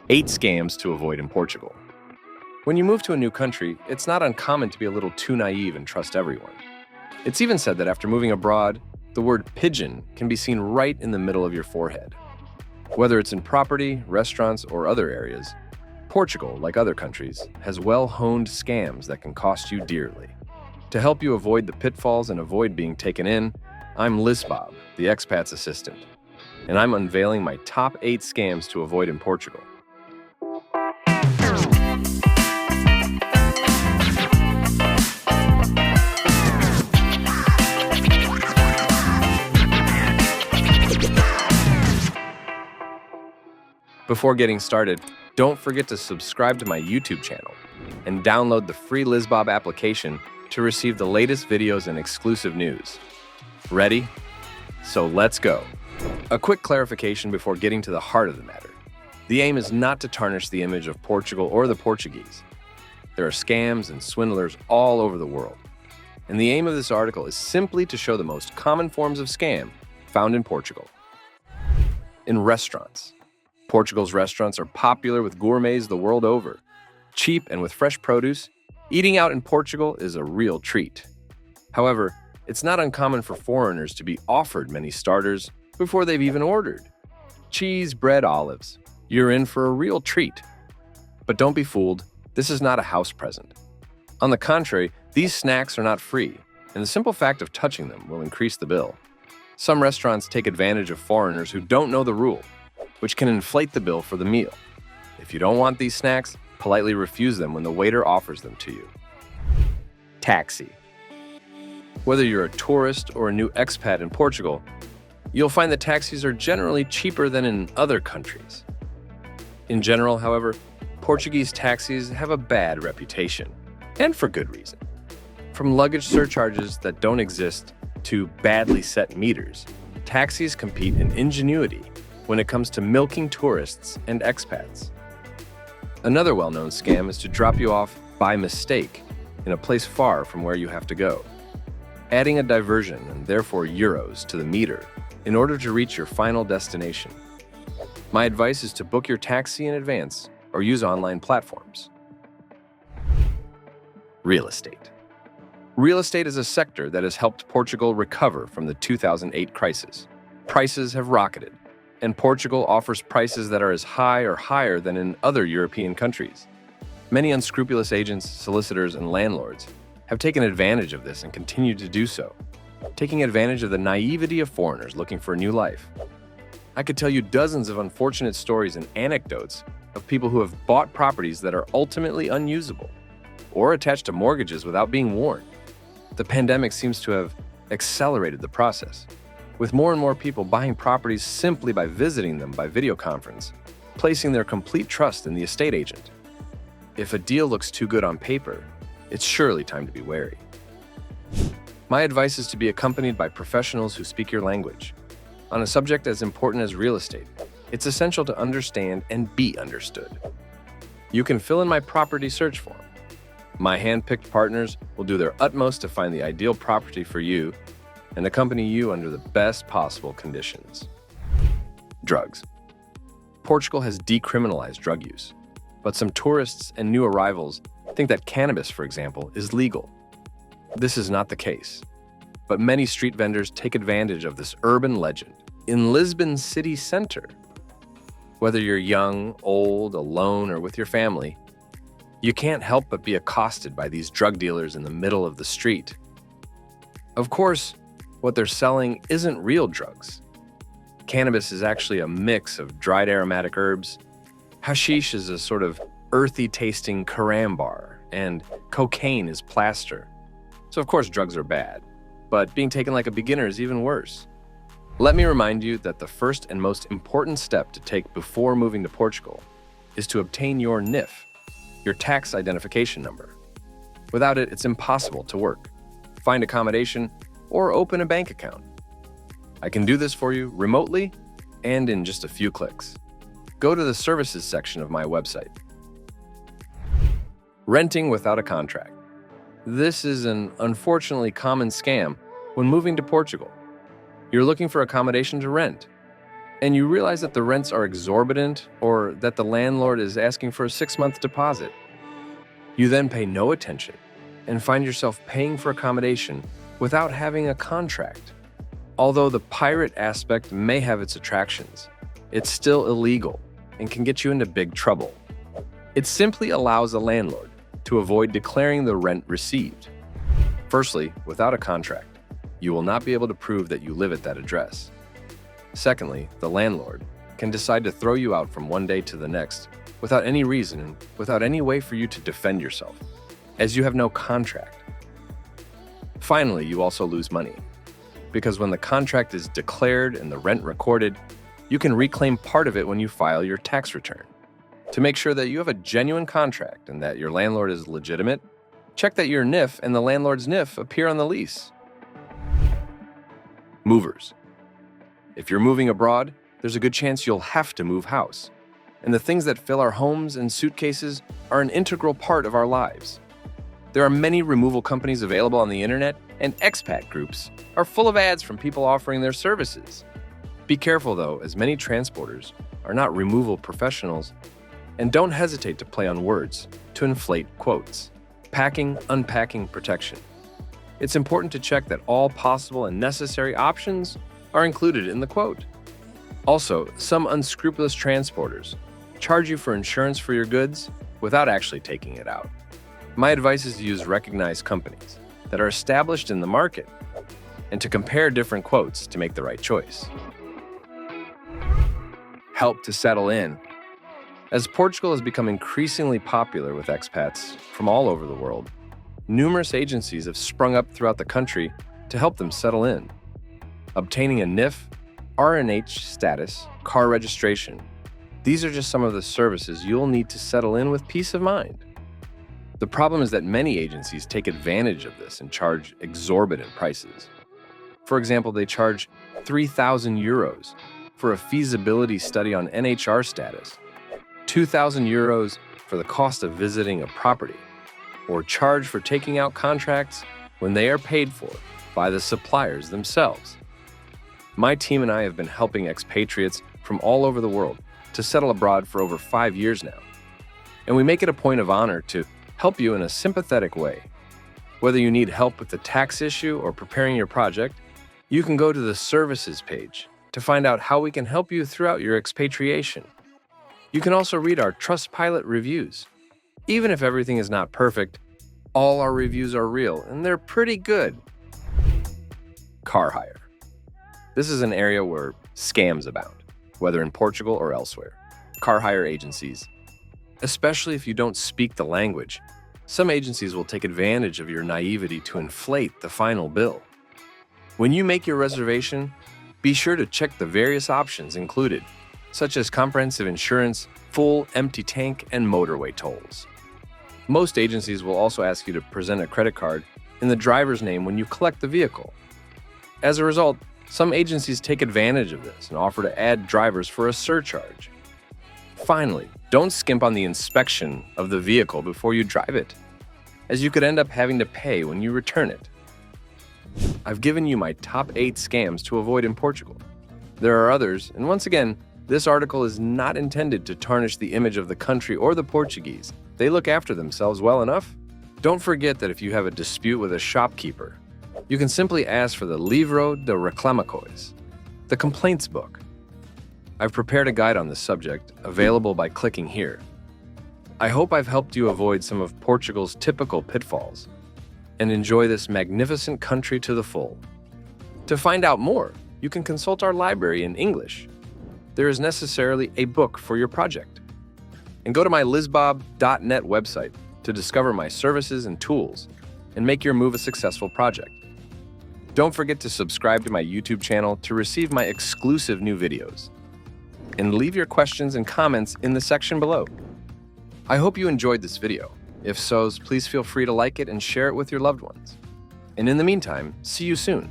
8 scams to avoid in Portugal. When you move to a new country, it's not uncommon to be a little too naive and trust everyone. It's even said that after moving abroad, the word pigeon can be seen right in the middle of your forehead. Whether it's in property, restaurants, or other areas, Portugal, like other countries, has well-honed scams that can cost you dearly. To help you avoid the pitfalls and avoid being taken in, I'm Lisbob, the expats assistant, and I'm unveiling my top 8 scams to avoid in Portugal. Before getting started, don't forget to subscribe to my YouTube channel and download the free Lisbob application to receive the latest videos and exclusive news. Ready? So let's go. A quick clarification before getting to the heart of the matter. The aim is not to tarnish the image of Portugal or the Portuguese. There are scams and swindlers all over the world, and the aim of this article is simply to show the most common forms of scam found in Portugal. In restaurants. Portugal's restaurants are popular with gourmets the world over. Cheap and with fresh produce, eating out in Portugal is a real treat. However, it's not uncommon for foreigners to be offered many starters before they've even ordered. Cheese, bread, olives. You're in for a real treat. But don't be fooled, this is not a house present. On the contrary, these snacks are not free, and the simple fact of touching them will increase the bill. Some restaurants take advantage of foreigners who don't know the rule, which can inflate the bill for the meal. If you don't want these snacks, politely refuse them when the waiter offers them to you. Taxi. Whether you're a tourist or a new expat in Portugal, you'll find that taxis are generally cheaper than in other countries. In general, however, Portuguese taxis have a bad reputation, and for good reason. From luggage surcharges that don't exist to badly set meters, taxis compete in ingenuity when it comes to milking tourists and expats. Another well-known scam is to drop you off by mistake in a place far from where you have to go, adding a diversion and therefore euros to the meter in order to reach your final destination. My advice is to book your taxi in advance or use online platforms. Real estate. Real estate is a sector that has helped Portugal recover from the 2008 crisis. Prices have rocketed, and Portugal offers prices that are as high or higher than in other European countries. Many unscrupulous agents, solicitors, and landlords have taken advantage of this and continue to do so, taking advantage of the naivety of foreigners looking for a new life. I could tell you dozens of unfortunate stories and anecdotes of people who have bought properties that are ultimately unusable or attached to mortgages without being warned. The pandemic seems to have accelerated the process, with more and more people buying properties simply by visiting them by video conference, placing their complete trust in the estate agent. If a deal looks too good on paper, it's surely time to be wary. My advice is to be accompanied by professionals who speak your language. On a subject as important as real estate, it's essential to understand and be understood. You can fill in my property search form. My hand-picked partners will do their utmost to find the ideal property for you and accompany you under the best possible conditions. Drugs. Portugal has decriminalized drug use, but some tourists and new arrivals think that cannabis, for example, is legal. This is not the case, but many street vendors take advantage of this urban legend. In Lisbon city center, whether you're young, old, alone, or with your family, you can't help but be accosted by these drug dealers in the middle of the street. Of course, what they're selling isn't real drugs. Cannabis is actually a mix of dried aromatic herbs. Hashish is a sort of earthy-tasting carambar, and cocaine is plaster. So of course drugs are bad, but being taken like a beginner is even worse. Let me remind you that the first and most important step to take before moving to Portugal is to obtain your NIF, your tax identification number. Without it, it's impossible to work, find accommodation, or open a bank account. I can do this for you remotely and in just a few clicks. Go to the services section of my website. Renting without a contract. This is an unfortunately common scam when moving to Portugal. You're looking for accommodation to rent. and you realize that the rents are exorbitant or that the landlord is asking for a 6-month deposit. You then pay no attention and find yourself paying for accommodation without having a contract. Although the pirate aspect may have its attractions, it's still illegal and can get you into big trouble. It simply allows a landlord to avoid declaring the rent received. Firstly, without a contract, you will not be able to prove that you live at that address. Secondly, the landlord can decide to throw you out from one day to the next without any reason and without any way for you to defend yourself, as you have no contract. Finally, you also lose money, because when the contract is declared and the rent recorded, you can reclaim part of it when you file your tax return. To make sure that you have a genuine contract and that your landlord is legitimate, check that your NIF and the landlord's NIF appear on the lease. Movers. If you're moving abroad, there's a good chance you'll have to move house. And the things that fill our homes and suitcases are an integral part of our lives. There are many removal companies available on the internet, and expat groups are full of ads from people offering their services. Be careful though, as many transporters are not removal professionals, and don't hesitate to play on words to inflate quotes. Packing, unpacking protection. It's important to check that all possible and necessary options are included in the quote. Also, some unscrupulous transporters charge you for insurance for your goods without actually taking it out. My advice is to use recognized companies that are established in the market and to compare different quotes to make the right choice. Help to settle in. As Portugal has become increasingly popular with expats from all over the world, numerous agencies have sprung up throughout the country to help them settle in. Obtaining a NIF, RNH status, car registration. These are just some of the services you'll need to settle in with peace of mind. The problem is that many agencies take advantage of this and charge exorbitant prices. For example, they charge 3,000 euros for a feasibility study on NHR status, 2,000 euros for the cost of visiting a property, or charge for taking out contracts when they are paid for by the suppliers themselves. My team and I have been helping expatriates from all over the world to settle abroad for over 5 years now, and we make it a point of honor to help you in a sympathetic way. Whether you need help with the tax issue or preparing your project, you can go to the services page to find out how we can help you throughout your expatriation. You can also read our Trustpilot reviews. Even if everything is not perfect, all our reviews are real and they're pretty good. Car hire. This is an area where scams abound, whether in Portugal or elsewhere. Car hire agencies. Especially if you don't speak the language, some agencies will take advantage of your naivety to inflate the final bill. When you make your reservation, be sure to check the various options included, such as comprehensive insurance, full empty tank, and motorway tolls. Most agencies will also ask you to present a credit card in the driver's name when you collect the vehicle. As a result, some agencies take advantage of this and offer to add drivers for a surcharge. Finally, don't skimp on the inspection of the vehicle before you drive it, as you could end up having to pay when you return it. I've given you my top 8 scams to avoid in Portugal. There are others, and once again, this article is not intended to tarnish the image of the country or the Portuguese. They look after themselves well enough. Don't forget that if you have a dispute with a shopkeeper, you can simply ask for the Livro de Reclamações, the complaints book. I've prepared a guide on this subject, available by clicking here. I hope I've helped you avoid some of Portugal's typical pitfalls and enjoy this magnificent country to the full. To find out more, you can consult our library in English. There is necessarily a book for your project. And go to my lisbob.net website to discover my services and tools and make your move a successful project. Don't forget to subscribe to my YouTube channel to receive my exclusive new videos. And leave your questions and comments in the section below. I hope you enjoyed this video. If so, please feel free to like it and share it with your loved ones. And in the meantime, see you soon.